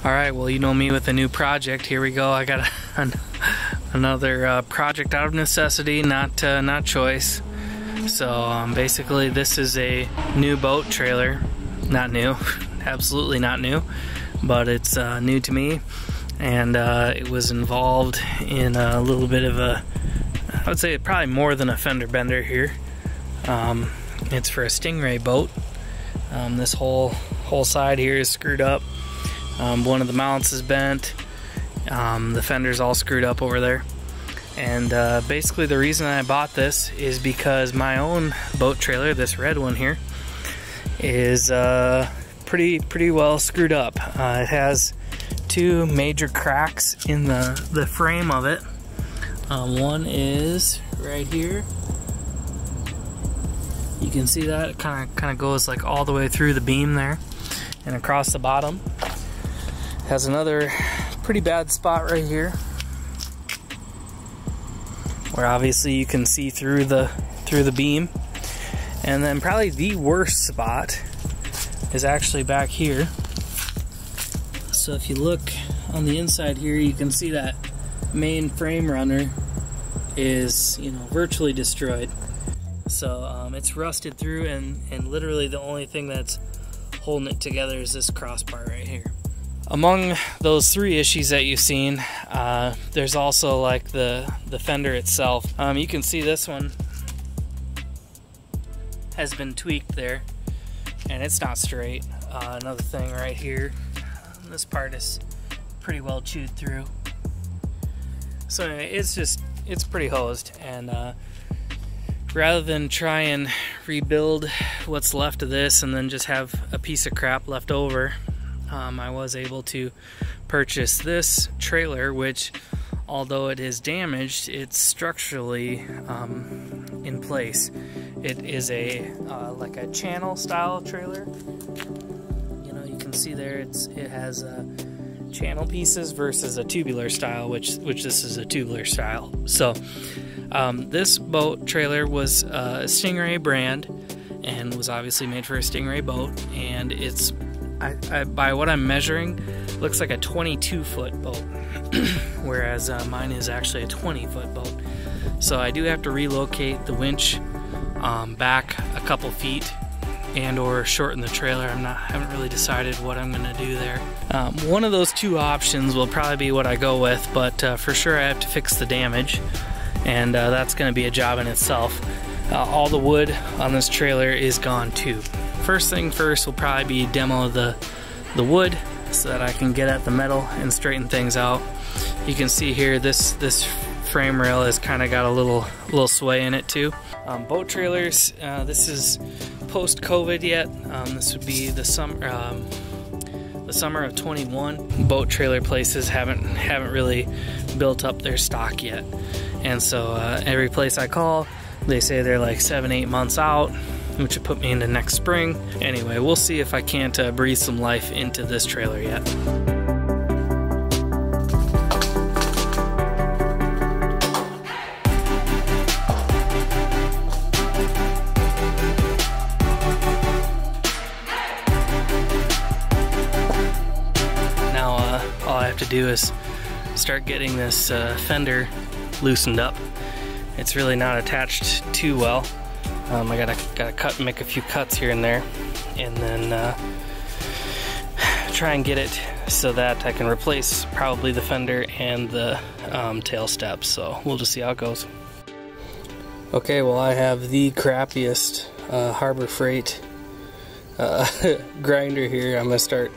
Alright, well, you know me with a new project. Here we go. I got another project out of necessity, not choice. So basically this is a new boat trailer. Not new, absolutely not new, but it's new to me. And it was involved in a little bit of a, I would say probably more than a fender bender here. It's for a Stingray boat. This whole side here is screwed up. One of the mounts is bent. The fender's all screwed up over there. And basically the reason I bought this is because my own boat trailer, this red one here, is pretty well screwed up. It has two major cracks in the frame of it. One is right here. You can see that it kind of goes like all the way through the beam there and across the bottom. Has another pretty bad spot right here where obviously you can see through the beam. And then probably the worst spot is actually back here. So if you look on the inside here, you can see that main frame runner is, you know, virtually destroyed. So it's rusted through, and literally the only thing that's holding it together is this crossbar right here. Among those three issues that you've seen, there's also like the fender itself. You can see this one has been tweaked there, and it's not straight. Another thing right here, this part is pretty well chewed through. So anyway, it's pretty hosed, and rather than try and rebuild what's left of this and then just have a piece of crap left over, I was able to purchase this trailer, which, although it is damaged, it's structurally in place. It is a like a channel style trailer. You know, you can see there it has channel pieces versus a tubular style, which this is a tubular style. So this boat trailer was a Stingray brand and was obviously made for a Stingray boat, and it's by what I'm measuring, looks like a 22-foot boat, whereas mine is actually a 20-foot boat. So I do have to relocate the winch back a couple feet and or shorten the trailer. Haven't really decided what I'm gonna do there. One of those two options will probably be what I go with, but for sure I have to fix the damage, and that's gonna be a job in itself. All the wood on this trailer is gone too. First thing first will probably be demo the wood so that I can get at the metal and straighten things out. You can see here this frame rail has kind of got a little sway in it too. Boat trailers, this is post-COVID yet. This would be the summer of 21. Boat trailer places haven't really built up their stock yet, and so every place I call, they say they're like 7-8 months out, which would put me into next spring. Anyway, we'll see if I can't breathe some life into this trailer yet. Now all I have to do is start getting this fender loosened up. It's really not attached too well. I gotta make a few cuts here and there, and then try and get it so that I can replace probably the fender and the tail steps. So we'll just see how it goes. Okay, well, I have the crappiest Harbor Freight grinder here. I'm gonna start,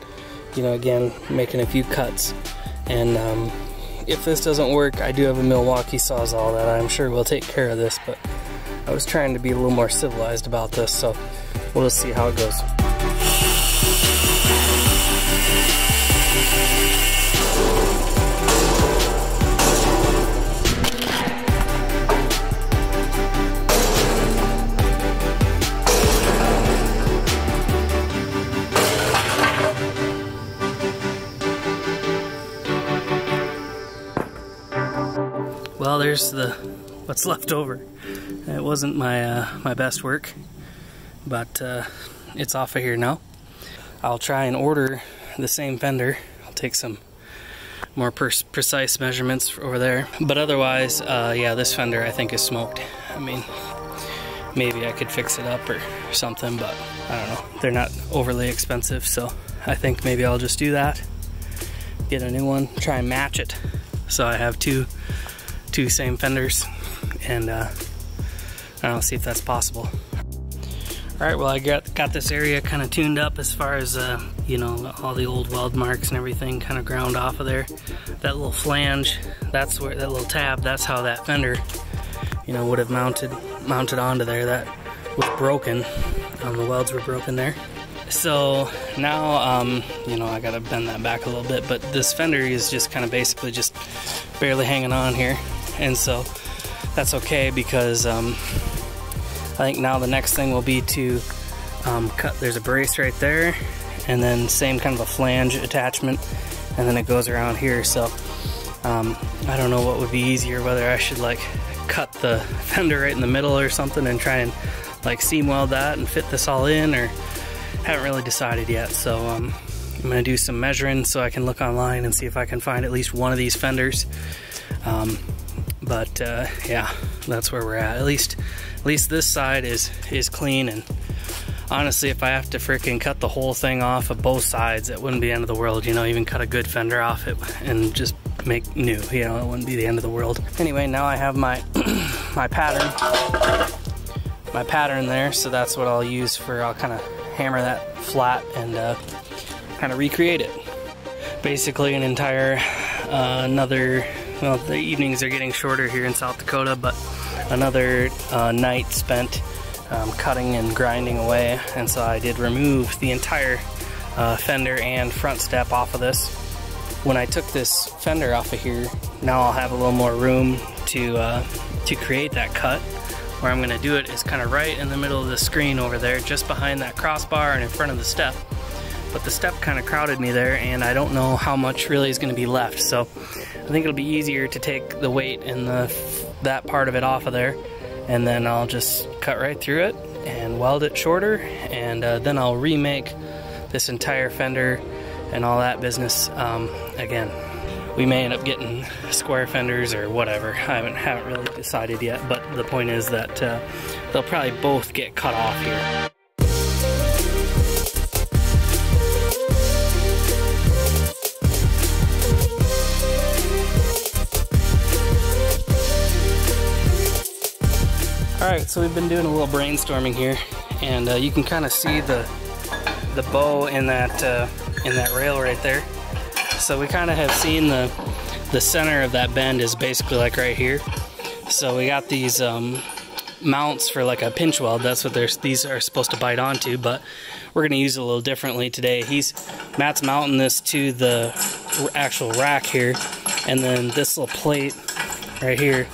again, making a few cuts, and if this doesn't work, I do have a Milwaukee Sawzall that I'm sure will take care of this, but I was trying to be a little more civilized about this, so we'll just see how it goes. Well, there's what's left over. It wasn't my best work, but it's off of here now. I'll try and order the same fender. I'll take some more precise measurements over there. But otherwise, yeah, this fender I think is smoked. I mean, maybe I could fix it up or something, but I don't know. They're not overly expensive, so I think maybe I'll just do that. Get a new one, try and match it. So I have two same fenders, and I don't know, see if that's possible. Alright, well I got this area kind of tuned up as far as, you know, all the old weld marks and everything kind of ground off of there. That little flange, that's where, that little tab, that's how that fender, you know, would have mounted onto there. That was broken. The welds were broken there. So now, you know, I gotta bend that back a little bit, but this fender is just kind of basically just barely hanging on here. And so that's okay, because I think now the next thing will be to cut. There's a brace right there, and then same kind of a flange attachment, and then it goes around here. So I don't know what would be easier, whether I should like cut the fender right in the middle or something and try and like seam weld that and fit this all in, or haven't really decided yet. So I'm gonna do some measuring so I can look online and see if I can find at least one of these fenders. But yeah, that's where we're at. At least this side is clean, and honestly, if I have to freaking cut the whole thing off of both sides, it wouldn't be the end of the world, you know. Even cut a good fender off it and just make new, you know, it wouldn't be the end of the world. Anyway, now I have my my pattern there, so that's what I'll use for, I'll kind of hammer that flat and kind of recreate it. Basically an entire another, well, the evenings are getting shorter here in South Dakota, but another night spent cutting and grinding away, and so I did remove the entire fender and front step off of this. When I took this fender off of here, now I'll have a little more room to create that cut. Where I'm going to do it is kind of right in the middle of the screen over there, just behind that crossbar and in front of the step. But the step kind of crowded me there, and I don't know how much really is going to be left. So I think it'll be easier to take the weight and that part of it off of there, and then I'll just cut right through it and weld it shorter, and then I'll remake this entire fender and all that business again. We may end up getting square fenders or whatever. I haven't really decided yet, but the point is that they'll probably both get cut off here. Alright, so we've been doing a little brainstorming here, and you can kind of see the bow in that rail right there. So we kind of have seen the center of that bend is basically like right here. So we got these mounts for like a pinch weld. That's what these are supposed to bite onto, but we're going to use it a little differently today. Matt's mounting this to the actual rack here, and then this little plate right here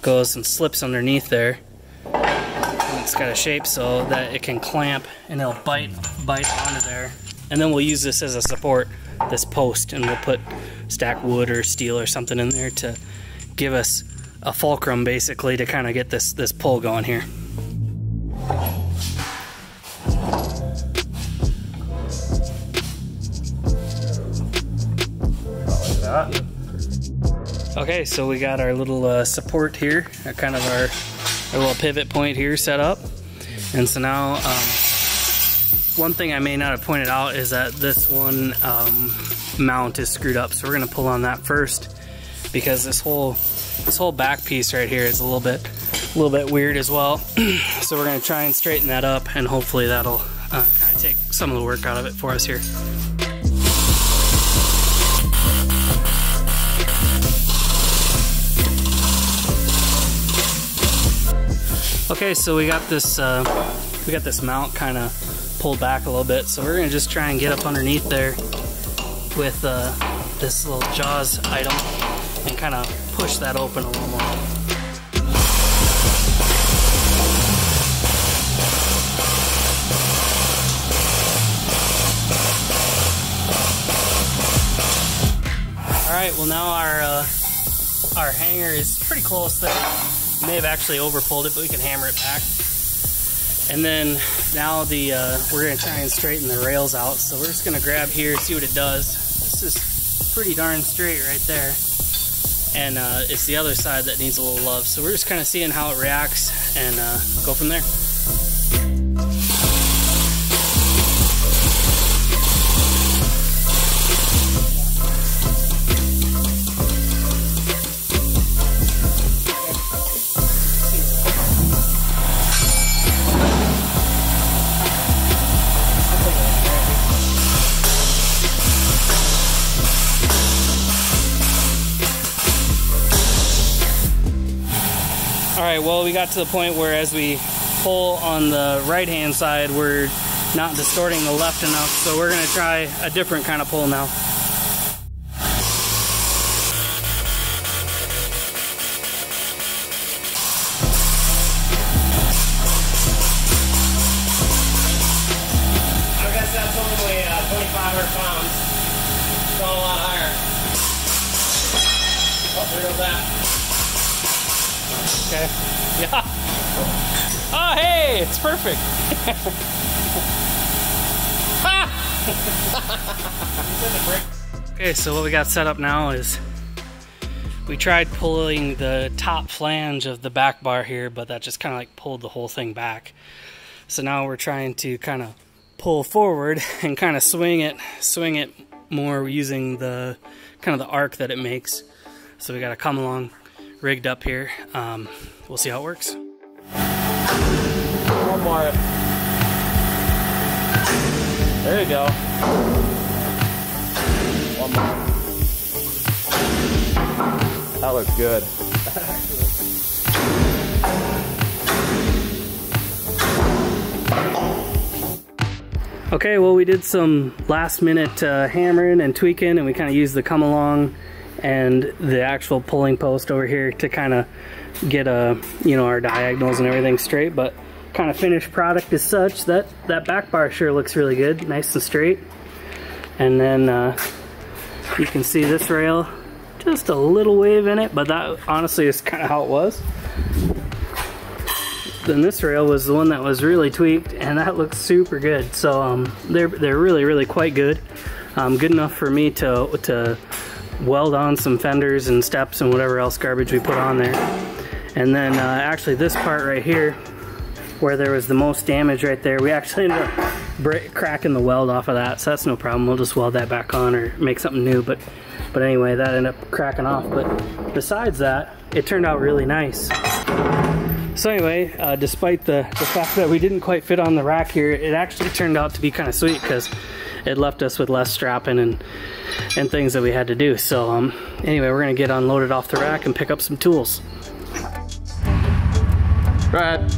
goes and slips underneath there. And it's got a shape so that it can clamp and it'll bite onto there. And then we'll use this as a support, this post, and we'll put stack wood or steel or something in there to give us a fulcrum, basically, to kind of get this pull going here. Okay, so we got our little support here, kind of our little pivot point here set up. And so now, one thing I may not have pointed out is that this one mount is screwed up. So we're gonna pull on that first, because this whole back piece right here is a little bit weird as well. So we're gonna try and straighten that up, and hopefully that'll kind of take some of the work out of it for us here. Okay, so we got this mount kind of pulled back a little bit, so we're gonna just try and get up underneath there with this little jaws item and kind of push that open a little more. Alright, well now our hanger is pretty close there. May have actually over pulled it, but we can hammer it back. And then now we're gonna try and straighten the rails out. So we're just gonna grab here, see what it does. pretty darn straight right there. And it's the other side that needs a little love. So we're just kind of seeing how it reacts and go from there. Alright, well, we got to the point where as we pull on the right hand side, we're not distorting the left enough, so we're going to try a different kind of pull now. I guess that's only 2,500 pounds. It's not a lot higher. Oh, there goes that. Okay. Yeah. Oh, hey, it's perfect. Okay, so what we got set up now is we tried pulling the top flange of the back bar here, but that just kind of like pulled the whole thing back. So now we're trying to kind of pull forward and kind of swing it more using the kind of the arc that it makes. So we got to come along rigged up here. We'll see how it works. One more. There you go. One more. That looks good. Okay, well, we did some last minute hammering and tweaking, and we kind of used the come along and the actual pulling post over here to kind of get our diagonals and everything straight. But kind of finished product is such that that back bar sure looks really good, nice and straight. And then you can see this rail, just a little wave in it, but that honestly is kind of how it was. Then this rail was the one that was really tweaked, and that looks super good. So they're really quite good, good enough for me to weld on some fenders and steps and whatever else garbage we put on there. And then actually this part right here, where there was the most damage right there, we actually ended up cracking the weld off of that, so that's no problem. We'll just weld that back on or make something new. But anyway, that ended up cracking off. But besides that, it turned out really nice. So anyway, despite the fact that we didn't quite fit on the rack here, it actually turned out to be kind of sweet because it left us with less strapping and things that we had to do. So anyway, we're gonna get unloaded off the rack and pick up some tools. Go ahead.